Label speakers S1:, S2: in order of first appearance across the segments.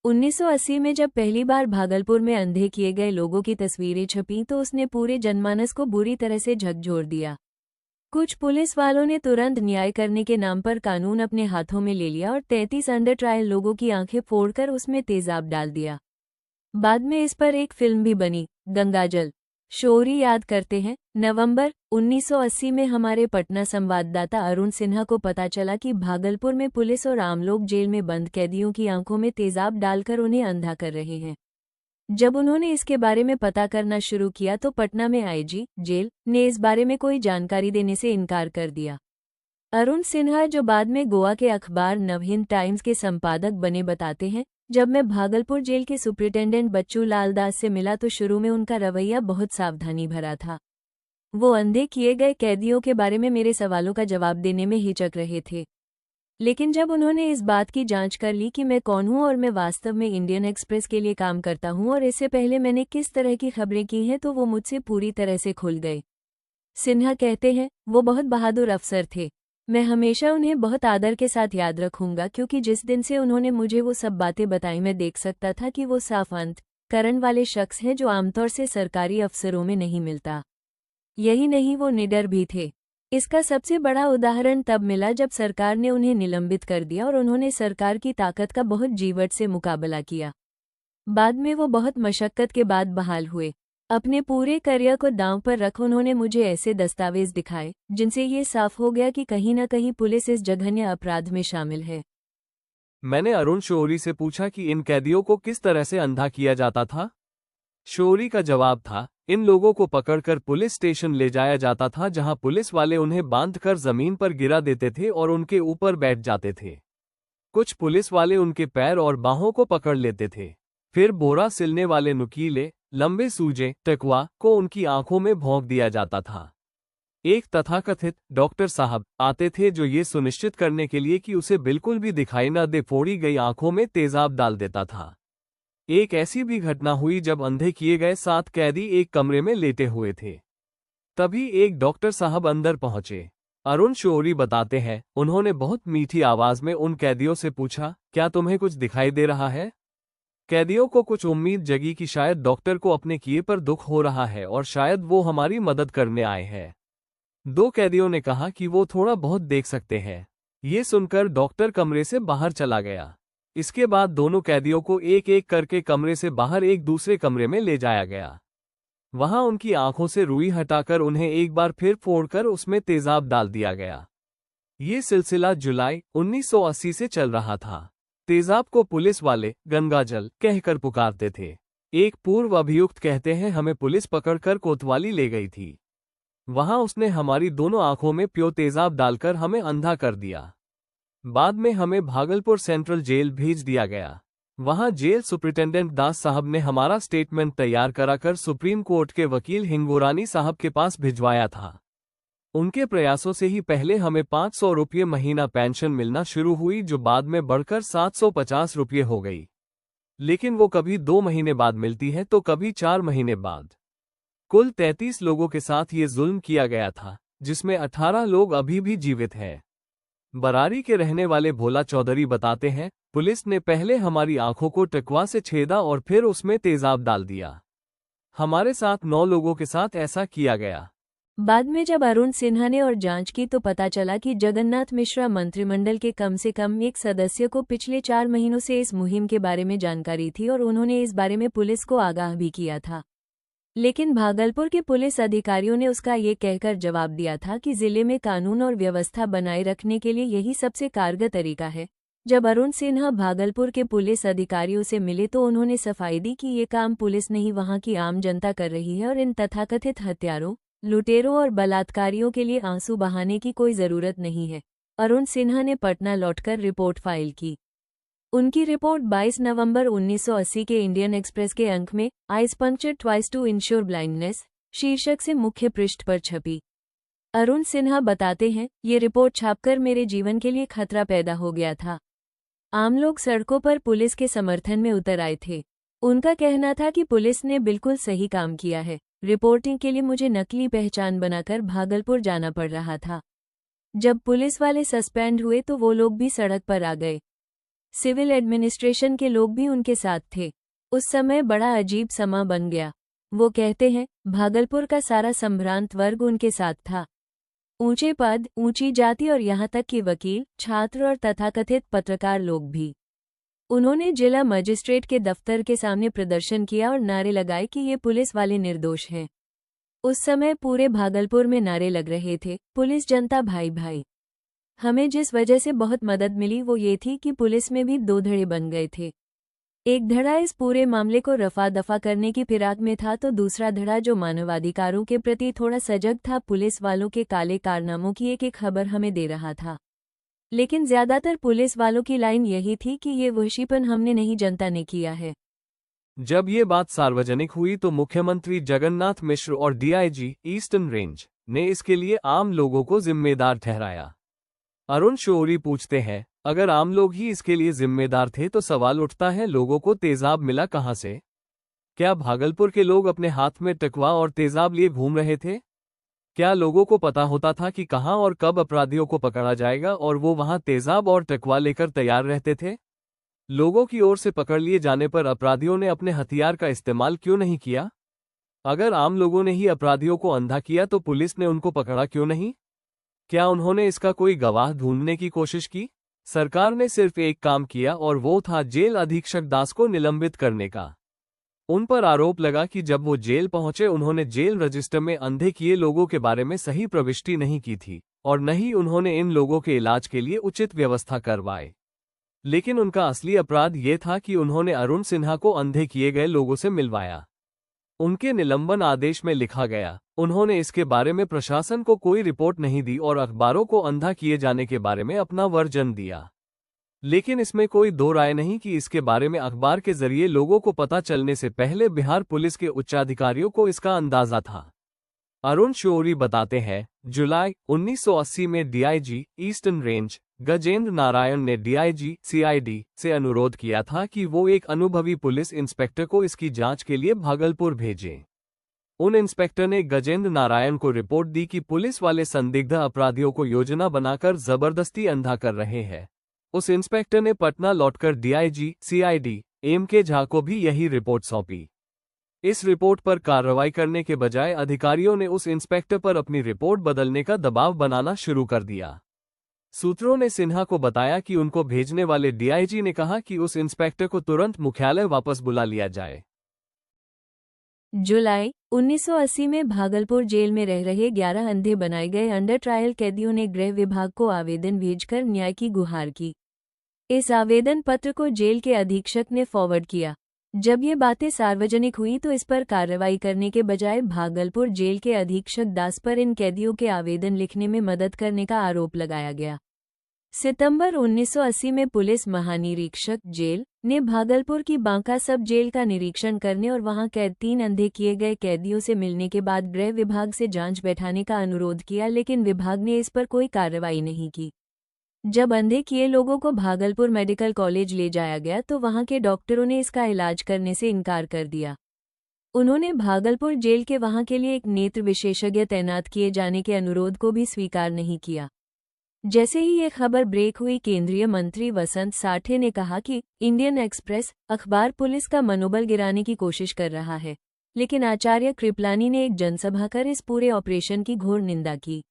S1: 1980 में जब पहली बार भागलपुर में अंधे किए गए लोगों की तस्वीरें छपीं तो उसने पूरे जनमानस को बुरी तरह से झकझोर दिया। कुछ पुलिस वालों ने तुरंत न्याय करने के नाम पर कानून अपने हाथों में ले लिया और 33 अंडर ट्रायल लोगों की आंखें फोड़कर उसमें तेजाब डाल दिया। बाद में इस पर एक फिल्म भी बनी, गंगाजल। शौरी याद करते हैं, नवंबर 1980 में हमारे पटना संवाददाता अरुण सिन्हा को पता चला कि भागलपुर में पुलिस और आम लोग जेल में बंद कैदियों की आंखों में तेजाब डालकर उन्हें अंधा कर रहे हैं। जब उन्होंने इसके बारे में पता करना शुरू किया तो पटना में आईजी जेल ने इस बारे में कोई जानकारी देने से इनकार कर दिया। अरुण सिन्हा, जो बाद में गोवा के अखबार नवहिंद टाइम्स के संपादक बने, बताते हैं, जब मैं भागलपुर जेल के सुपरिटेंडेंट बच्चू लाल दास से मिला तो शुरू में उनका रवैया बहुत सावधानी भरा था। वो अंधे किए गए कैदियों के बारे में मेरे सवालों का जवाब देने में हिचक रहे थे। लेकिन जब उन्होंने इस बात की जांच कर ली कि मैं कौन हूं और मैं वास्तव में इंडियन एक्सप्रेस के लिए काम करता हूं और इससे पहले मैंने किस तरह की खबरें की हैं, तो वो मुझसे पूरी तरह से खुल गए। सिन्हा कहते हैं, वो बहुत बहादुर अफसर थे। मैं हमेशा उन्हें बहुत आदर के साथ याद रखूंगा, क्योंकि जिस दिन से उन्होंने मुझे वो सब बातें बताई मैं देख सकता था कि वो साफ अंतःकरण वाले शख्स हैं जो आमतौर से सरकारी अफसरों में नहीं मिलता। यही नहीं, वो निडर भी थे। इसका सबसे बड़ा उदाहरण तब मिला जब सरकार ने उन्हें निलंबित कर दिया और उन्होंने सरकार की ताकत का बहुत जीवट से मुकाबला किया। बाद में वो बहुत मशक्कत के बाद बहाल हुए। अपने पूरे करियर को दांव पर रख उन्होंने मुझे ऐसे दस्तावेज दिखाए जिनसे ये साफ हो गया कि कहीं न कहीं पुलिस इस जघन्य अपराध में शामिल है।
S2: मैंने अरुण शौरी से पूछा कि इन कैदियों को किस तरह से अंधा किया जाता था। शौरी का जवाब था, इन लोगों को पकड़कर पुलिस स्टेशन ले जाया जाता था, जहां पुलिस वाले उन्हें बांधकर जमीन पर गिरा देते थे और उनके ऊपर बैठ जाते थे। कुछ पुलिस वाले उनके पैर और बाहों को पकड़ लेते थे। फिर बोरा सिलने वाले नुकीले लंबे सूजे टकवा को उनकी आंखों में भोंक दिया जाता था। एक तथाकथित डॉक्टर साहब आते थे जो ये सुनिश्चित करने के लिए कि उसे बिल्कुल भी दिखाई न दे फोड़ी गई आंखों में तेजाब डाल देता था। एक ऐसी भी घटना हुई जब अंधे किए गए 7 कैदी एक कमरे में लेटे हुए थे। तभी एक डॉक्टर साहब अंदर पहुंचे। अरुण शौरी बताते हैं, उन्होंने बहुत मीठी आवाज में उन कैदियों से पूछा, क्या तुम्हें कुछ दिखाई दे रहा है? कैदियों को कुछ उम्मीद जगी कि शायद डॉक्टर को अपने किए पर दुख हो रहा है और शायद वो हमारी मदद करने आए हैं। 2 कैदियों ने कहा कि वो थोड़ा बहुत देख सकते हैं। ये सुनकर डॉक्टर कमरे से बाहर चला गया। इसके बाद दोनों कैदियों को एक एक करके कमरे से बाहर एक दूसरे कमरे में ले जाया गया। वहां उनकी आंखों से रुई हटाकर उन्हें एक बार फिर फोड़कर उसमें तेजाब डाल दिया गया। ये सिलसिला जुलाई 1980 से चल रहा था। तेजाब को पुलिस वाले गंगाजल कहकर पुकारते थे। एक पूर्व अभियुक्त कहते हैं, हमें पुलिस पकड़कर कोतवाली ले गई थी। वहां उसने हमारी दोनों आंखों में प्योर तेजाब डालकर हमें अंधा कर दिया। बाद में हमें भागलपुर सेंट्रल जेल भेज दिया गया। वहां जेल सुपरिटेंडेंट दास साहब ने हमारा स्टेटमेंट तैयार कराकर सुप्रीम कोर्ट के वकील हिंगोरानी साहब के पास भिजवाया था। उनके प्रयासों से ही पहले हमें 500 रुपये महीना पेंशन मिलना शुरू हुई, जो बाद में बढ़कर 750 रुपये हो गई। लेकिन वो कभी 2 महीने बाद मिलती है तो कभी 4 महीने बाद। कुल 33 लोगों के साथ ये जुल्म किया गया था, जिसमें 18 लोग अभी भी जीवित हैं। बरारी के रहने वाले भोला चौधरी बताते हैं, पुलिस ने पहले हमारी आंखों को टकवा से छेदा और फिर उसमें तेजाब डाल दिया। हमारे साथ 9 लोगों के साथ ऐसा किया गया।
S1: बाद में जब अरुण सिन्हा ने और जांच की तो पता चला कि जगन्नाथ मिश्रा मंत्रिमंडल के कम से कम एक सदस्य को पिछले 4 महीनों से इस मुहिम के बारे में जानकारी थी और उन्होंने इस बारे में पुलिस को आगाह भी किया था। लेकिन भागलपुर के पुलिस अधिकारियों ने उसका ये कहकर जवाब दिया था कि जिले में कानून और व्यवस्था बनाए रखने के लिए यही सबसे कारगर तरीका है। जब अरुण सिन्हा भागलपुर के पुलिस अधिकारियों से मिले तो उन्होंने सफाई दी कि ये काम पुलिस नहीं, वहां की आम जनता कर रही है और इन तथाकथित हत्यारों, लुटेरों और बलात्कारियों के लिए आंसू बहाने की कोई जरूरत नहीं है। अरुण सिन्हा ने पटना लौटकर रिपोर्ट फाइल की। उनकी रिपोर्ट 22 नवंबर 1980 के इंडियन एक्सप्रेस के अंक में eyes puncture twice to ensure blindness शीर्षक से मुख्य पृष्ठ पर छपी। अरुण सिन्हा बताते हैं, ये रिपोर्ट छापकर मेरे जीवन के लिए खतरा पैदा हो गया था। आम लोग सड़कों पर पुलिस के समर्थन में उतर आए थे। उनका कहना था कि पुलिस ने बिल्कुल सही काम किया है। रिपोर्टिंग के लिए मुझे नकली पहचान बनाकर भागलपुर जाना पड़ रहा था। जब पुलिस वाले सस्पेंड हुए तो वो लोग भी सड़क पर आ गए। सिविल एडमिनिस्ट्रेशन के लोग भी उनके साथ थे। उस समय बड़ा अजीब समा बन गया। वो कहते हैं, भागलपुर का सारा संभ्रांत वर्ग उनके साथ था। ऊंचे पद, ऊंची जाति और यहाँ तक कि वकील, छात्र और तथाकथित पत्रकार लोग भी। उन्होंने जिला मजिस्ट्रेट के दफ्तर के सामने प्रदर्शन किया और नारे लगाए कि ये पुलिस वाले निर्दोष हैं। उस समय पूरे भागलपुर में नारे लग रहे थे, पुलिस जनता भाई भाई। हमें जिस वजह से बहुत मदद मिली वो ये थी कि पुलिस में भी दो धड़े बन गए थे। एक धड़ा इस पूरे मामले को रफा दफा करने की फिराक में था तो दूसरा धड़ा जो मानवाधिकारों के प्रति थोड़ा सजग था, पुलिस वालों के काले कारनामों की एक एक खबर हमें दे रहा था। लेकिन ज्यादातर पुलिस वालों की लाइन यही थी कि ये वहशीपन हमने नहीं, जनता ने किया है।
S2: जब ये बात सार्वजनिक हुई तो मुख्यमंत्री जगन्नाथ मिश्र और डीआईजी ईस्टर्न रेंज ने इसके लिए आम लोगों को जिम्मेदार ठहराया। अरुण शौरी पूछते हैं, अगर आम लोग ही इसके लिए जिम्मेदार थे तो सवाल उठता है, लोगों को तेजाब मिला कहां से? क्या भागलपुर के लोग अपने हाथ में टकवा और तेजाब लिए घूम रहे थे? क्या लोगों को पता होता था कि कहां और कब अपराधियों को पकड़ा जाएगा और वो वहां तेजाब और टकवा लेकर तैयार रहते थे? लोगों की ओर से पकड़ लिए जाने पर अपराधियों ने अपने हथियार का इस्तेमाल क्यों नहीं किया? अगर आम लोगों ने ही अपराधियों को अंधा किया तो पुलिस ने उनको पकड़ा क्यों नहीं? क्या उन्होंने इसका कोई गवाह ढूंढने की कोशिश की? सरकार ने सिर्फ एक काम किया और वो था जेल अधीक्षक दास को निलंबित करने का। उन पर आरोप लगा कि जब वो जेल पहुंचे उन्होंने जेल रजिस्टर में अंधे किए लोगों के बारे में सही प्रविष्टि नहीं की थी और न ही उन्होंने इन लोगों के इलाज के लिए उचित व्यवस्था करवाए। लेकिन उनका असली अपराध ये था कि उन्होंने अरुण सिन्हा को अंधे किए गए लोगों से मिलवाया। उनके निलंबन आदेश में लिखा गया, उन्होंने इसके बारे में प्रशासन को कोई रिपोर्ट नहीं दी और अखबारों को अंधा किए जाने के बारे में अपना वर्जन दिया। लेकिन इसमें कोई दो राय नहीं कि इसके बारे में अखबार के जरिए लोगों को पता चलने से पहले बिहार पुलिस के उच्चाधिकारियों को इसका अंदाजा था। अरुण शौरी बताते हैं, जुलाई 1980 में DIG eastern range Gajendra Narayan ने डीआईजी सीआईडी से अनुरोध किया था कि वो एक अनुभवी पुलिस इंस्पेक्टर को इसकी जांच के लिए भागलपुर भेजें। उन इंस्पेक्टर ने गजेंद्र नारायण को रिपोर्ट दी कि पुलिस वाले संदिग्ध अपराधियों को योजना बनाकर जबरदस्ती अंधा कर रहे हैं। उस इंस्पेक्टर ने पटना लौटकर डीआईजी सीआईडी एम.के. झा को भी यही रिपोर्ट सौंपी। इस रिपोर्ट पर कार्रवाई करने के बजाय अधिकारियों ने उस इंस्पेक्टर पर अपनी रिपोर्ट बदलने का दबाव बनाना शुरू कर दिया। सूत्रों ने सिन्हा को बताया कि उनको भेजने वाले डीआईजी ने कहा कि उस इंस्पेक्टर को तुरंत मुख्यालय वापस बुला लिया जाए।
S1: जुलाई 1980 में भागलपुर जेल में रह रहे 11 अंधे बनाए गए अंडर ट्रायल कैदियों ने गृह विभाग को आवेदन भेजकर न्याय की गुहार की। इस आवेदन पत्र को जेल के अधीक्षक ने फॉरवर्ड किया। जब ये बातें सार्वजनिक हुई तो इस पर कार्रवाई करने के बजाय भागलपुर जेल के अधीक्षक दास पर इन कैदियों के आवेदन लिखने में मदद करने का आरोप लगाया गया। सितंबर 1980 में पुलिस महानिरीक्षक जेल ने भागलपुर की बांका सब जेल का निरीक्षण करने और वहां कैद 3 अंधे किए गए कैदियों से मिलने के बाद गृह विभाग से जांच बैठाने का अनुरोध किया, लेकिन विभाग ने इस पर कोई कार्रवाई नहीं की। जब अंधे किए लोगों को भागलपुर मेडिकल कॉलेज ले जाया गया तो वहां के डॉक्टरों ने इसका इलाज करने से इनकार कर दिया। उन्होंने भागलपुर जेल के वहां के लिए एक नेत्र विशेषज्ञ तैनात किए जाने के अनुरोध को भी स्वीकार नहीं किया। जैसे ही ये खबर ब्रेक हुई, केंद्रीय मंत्री वसंत साठे ने कहा कि इंडियन एक्सप्रेस अखबार पुलिस का मनोबल गिराने की कोशिश कर रहा है, लेकिन आचार्य कृपलानी ने एक जनसभा कर इस पूरे ऑपरेशन की घोर निंदा की।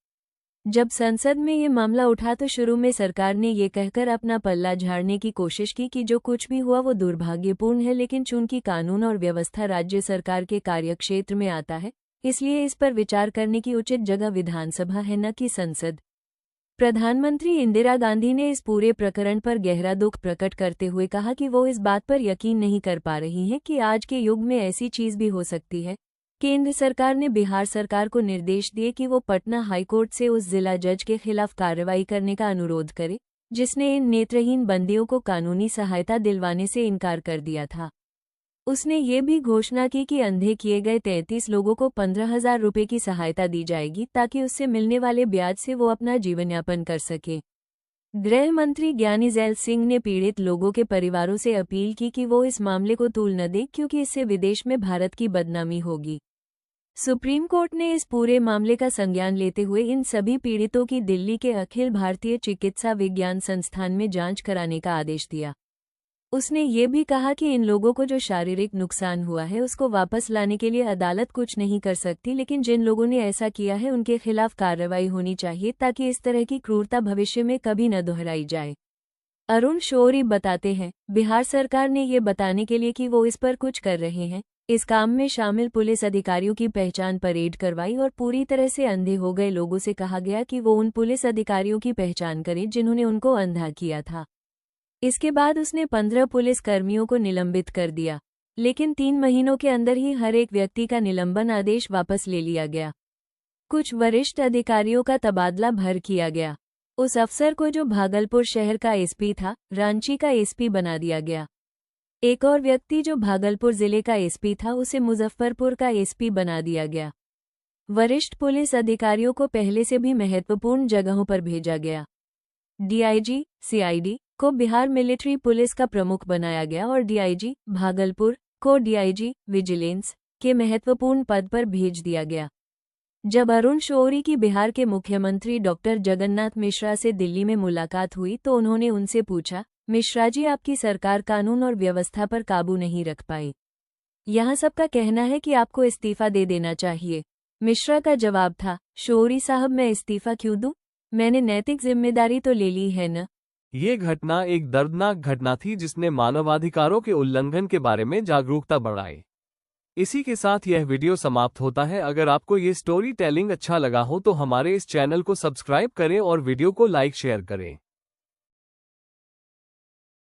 S1: जब संसद में ये मामला उठा तो शुरू में सरकार ने ये कहकर अपना पल्ला झाड़ने की कोशिश की कि जो कुछ भी हुआ वो दुर्भाग्यपूर्ण है, लेकिन चूंकि कानून और व्यवस्था राज्य सरकार के कार्यक्षेत्र में आता है, इसलिए इस पर विचार करने की उचित जगह विधानसभा है, न कि संसद। प्रधानमंत्री इंदिरा गांधी ने इस पूरे प्रकरण पर गहरा दुख प्रकट करते हुए कहा कि वो इस बात पर यकीन नहीं कर पा रही हैं कि आज के युग में ऐसी चीज भी हो सकती है। केंद्र सरकार ने बिहार सरकार को निर्देश दिए कि वो पटना हाईकोर्ट से उस जिला जज के खिलाफ कार्रवाई करने का अनुरोध करे जिसने इन नेत्रहीन बंदियों को कानूनी सहायता दिलवाने से इनकार कर दिया था। उसने ये भी घोषणा की कि अंधे किए गए 33 लोगों को 15,000 रुपये की सहायता दी जाएगी ताकि उससे मिलने वाले ब्याज से वो अपना जीवनयापन कर सके। गृह मंत्री ज्ञानी जैल सिंह ने पीड़ित लोगों के परिवारों से अपील की कि वो इस मामले को तूल न दें, क्योंकि इससे विदेश में भारत की बदनामी होगी। सुप्रीम कोर्ट ने इस पूरे मामले का संज्ञान लेते हुए इन सभी पीड़ितों की दिल्ली के अखिल भारतीय चिकित्सा विज्ञान संस्थान में जांच कराने का आदेश दिया। उसने ये भी कहा कि इन लोगों को जो शारीरिक नुकसान हुआ है उसको वापस लाने के लिए अदालत कुछ नहीं कर सकती, लेकिन जिन लोगों ने ऐसा किया है उनके खिलाफ कार्रवाई होनी चाहिए ताकि इस तरह की क्रूरता भविष्य में कभी न दोहराई जाए। अरुण शौरी बताते हैं, बिहार सरकार ने ये बताने के लिए कि वो इस पर कुछ कर रहे हैं, इस काम में शामिल पुलिस अधिकारियों की पहचान परेड करवाई और पूरी तरह से अंधे हो गए लोगों से कहा गया कि वो उन पुलिस अधिकारियों की पहचान करें जिन्होंने उनको अंधा किया था। इसके बाद उसने 15 पुलिस कर्मियों को निलंबित कर दिया, लेकिन 3 महीनों के अंदर ही हर एक व्यक्ति का निलंबन आदेश वापस ले लिया गया। कुछ वरिष्ठ अधिकारियों का तबादला भर किया गया। उस अफसर को जो भागलपुर शहर का एसपी था, रांची का एसपी बना दिया गया। एक और व्यक्ति जो भागलपुर जिले का एसपी था, उसे मुजफ्फरपुर का एसपी बना दिया गया। वरिष्ठ पुलिस अधिकारियों को पहले से भी महत्वपूर्ण जगहों पर भेजा गया। डीआईजी, सीआईडी को बिहार मिलिट्री पुलिस का प्रमुख बनाया गया और डीआईजी भागलपुर को डीआईजी विजिलेंस के महत्वपूर्ण पद पर भेज दिया गया। जब अरुण शौरी की बिहार के मुख्यमंत्री डॉक्टर जगन्नाथ मिश्रा से दिल्ली में मुलाकात हुई तो उन्होंने उनसे पूछा, मिश्रा जी, आपकी सरकार कानून और व्यवस्था पर काबू नहीं रख पाई। यहाँ सबका कहना है कि आपको इस्तीफा दे देना चाहिए। मिश्रा का जवाब था, शौरी साहब, मैं इस्तीफा क्यों दूं? मैंने नैतिक जिम्मेदारी तो ले ली है न।
S2: ये घटना एक दर्दनाक घटना थी जिसने मानवाधिकारों के उल्लंघन के बारे में जागरूकता बढ़ाई। इसी के साथ यह वीडियो समाप्त होता है। अगर आपको ये स्टोरी टेलिंग अच्छा लगा हो तो हमारे इस चैनल को सब्सक्राइब करें और वीडियो को लाइक शेयर करें।